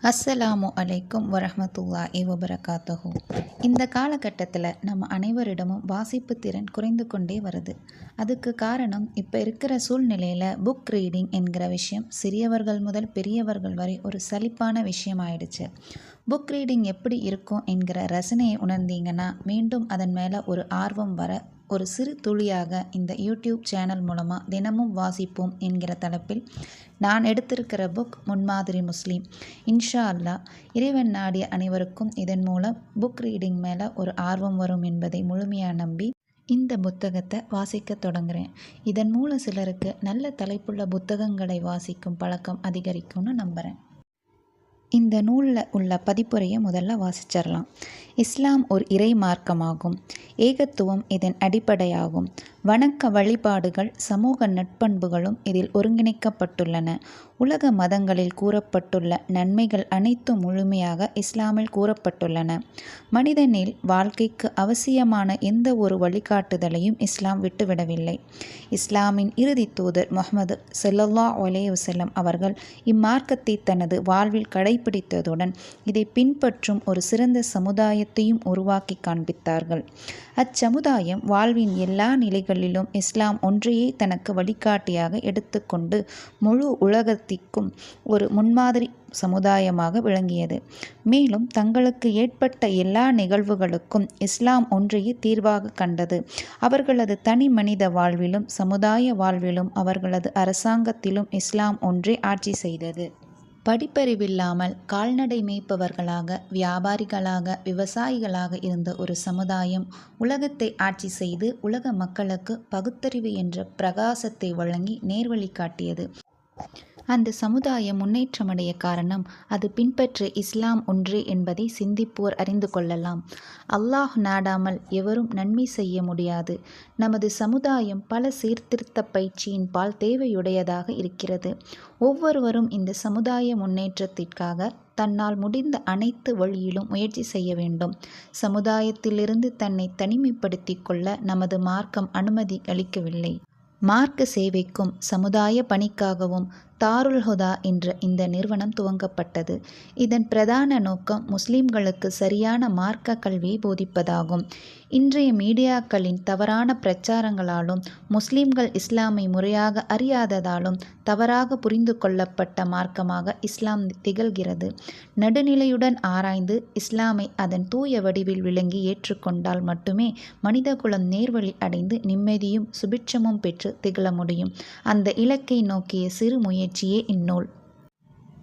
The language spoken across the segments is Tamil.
அஸ்ஸலாமு அலைக்கும் வரஹ்மத்துல்லாஹி வபரகாத்துஹு. இந்த காலகட்டத்தில் நம்ம அனைவரிடமும் வாசிப்பு திறன் குறைந்து கொண்டே வருது. அதுக்கு காரணம் இப்போ இருக்கிற சூழ்நிலையில் புக் ரீடிங் என்கிற விஷயம் சிறியவர்கள் முதல் பெரியவர்கள் வரை ஒரு சலிப்பான விஷயம் ஆயிடுச்சு. புக் ரீடிங் எப்படி இருக்கும் என்கிற ரசனையை உணர்ந்தீங்கன்னா மீண்டும் அதன் மேலே ஒரு ஆர்வம் வர ஒரு சிறு துளியாக இந்த யூடியூப் சேனல் மூலமாக தினமும் வாசிப்போம் என்கிற தலைப்பில் நான் எடுத்திருக்கிற புக் முன்மாதிரி முஸ்லீம். இன்ஷா அல்லாஹ் இறைவன் நாடிய அனைவருக்கும் இதன் மூலம் புக் ரீடிங் மேலே ஒரு ஆர்வம் வரும் என்பதை முழுமையாக நம்பி இந்த புத்தகத்தை வாசிக்க தொடங்குகிறேன். இதன் மூலம் சிலருக்கு நல்ல தலைப்புள்ள புத்தகங்களை வாசிக்கும் பழக்கம் அதிகரிக்கும்னு நம்புகிறேன். இந்த நூலில் உள்ள பதிப்புரையை முதல்ல வாசிச்சிடலாம். இஸ்லாம் ஒரு இறை மார்க்கமாகும். ஏகத்துவம் இதன் அடிப்படையாகும். வணக்க வழிபாடுகள் சமூக நட்பண்புகளும் இதில் ஒருங்கிணைக்கப்பட்டுள்ளன. உலக மதங்களில் கூறப்பட்டுள்ள நன்மைகள் அனைத்தும் முழுமையாக இஸ்லாமில் கூறப்பட்டுள்ளன. மனிதனில் வாழ்க்கைக்கு அவசியமான எந்த ஒரு வழிகாட்டுதலையும் இஸ்லாம் விட்டுவிடவில்லை. இஸ்லாமின் இறுதி தூதர் முஹம்மது ஸல்லல்லாஹு அலைஹி வஸல்லம் அவர்கள் இம்மார்க்கத்தை தனது வாழ்வில் கடைபிடித்ததுடன் இதை பின்பற்றும் ஒரு சிறந்த சமுதாயத்தையும் உருவாக்கி காண்பித்தார்கள். அச்சமுதாயம் வாழ்வின் எல்லா நிலைகளிலும் இஸ்லாம் ஒன்றையே தனக்கு வழிகாட்டியாக எடுத்துக்கொண்டு முழு உலகத்திற்கும் ஒரு முன்மாதிரி சமுதாயமாக விளங்கியது. மேலும் தங்களுக்கு ஏற்பட்ட எல்லா நிகழ்வுகளுக்கும் இஸ்லாம் ஒன்றையே தீர்வாக கண்டது. அவர்களது தனி மனித வாழ்விலும் சமுதாய வாழ்விலும் அவர்களது அரசாங்கத்திலும் இஸ்லாம் ஒன்றே ஆட்சி செய்தது. படிப்பறிவில்லாமல் கால்நடை மேய்ப்பவர்களாக, வியாபாரிகளாக, விவசாயிகளாக இருந்த ஒரு சமுதாயம் உலகத்தை ஆட்சி செய்து உலக மக்களுக்கு பகுத்தறிவு என்ற பிரகாசத்தை வழங்கி நேர்வழி காட்டியது. அந்த சமுதாயம் முன்னேற்றமடைய காரணம் அது பின்பற்ற இஸ்லாம் ஒன்றே என்பதை சிந்திப்போர் அறிந்து கொள்ளலாம். அல்லாஹ் நாடாமல் எவரும் நன்மை செய்ய முடியாது. நமது சமுதாயம் பல சீர்திருத்த பயிற்சியின் பால் தேவையுடையதாக இருக்கிறது. ஒவ்வொருவரும் இந்த சமுதாய முன்னேற்றத்திற்காக தன்னால் முடிந்த அனைத்து வழியிலும் முயற்சி செய்ய வேண்டும். சமுதாயத்திலிருந்து தன்னை தனிமைப்படுத்தி கொள்ள நமது மார்க்கம் அனுமதி அளிக்கவில்லை. மார்க்க சேவைக்கும் சமுதாய பணிக்காகவும் தாருல் ஹுதா என்ற இந்த நிறுவனம் துவங்கப்பட்டது. இதன் பிரதான நோக்கம் முஸ்லிம்களுக்கு சரியான மார்க்க கல்வியை போதிப்பதாகும். இன்றைய மீடியாக்களின் தவறான பிரச்சாரங்களாலும் முஸ்லிம்கள் இஸ்லாமை முறையாக அறியாததாலும் தவறாக புரிந்து கொள்ளப்பட்ட மார்க்கமாக இஸ்லாம் திகழ்கிறது. நடுநிலையுடன் ஆராய்ந்து இஸ்லாமை அதன் தூய வடிவில் விளங்கி ஏற்றுக்கொண்டால் மட்டுமே மனிதகுலம் நேர்வழி அடைந்து நிம்மதியும் சுபிட்சமும் பெற்று திகழ முடியும். அந்த இலக்கை நோக்கிய சிறு முயற்சியே இந்நூல்.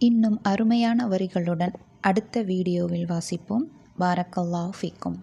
இன்னும் அருமையான வரிகளுடன் அடுத்த வீடியோவில் வாசிப்போம். பாரக்கல்லாஹு ஃபீக்கும்.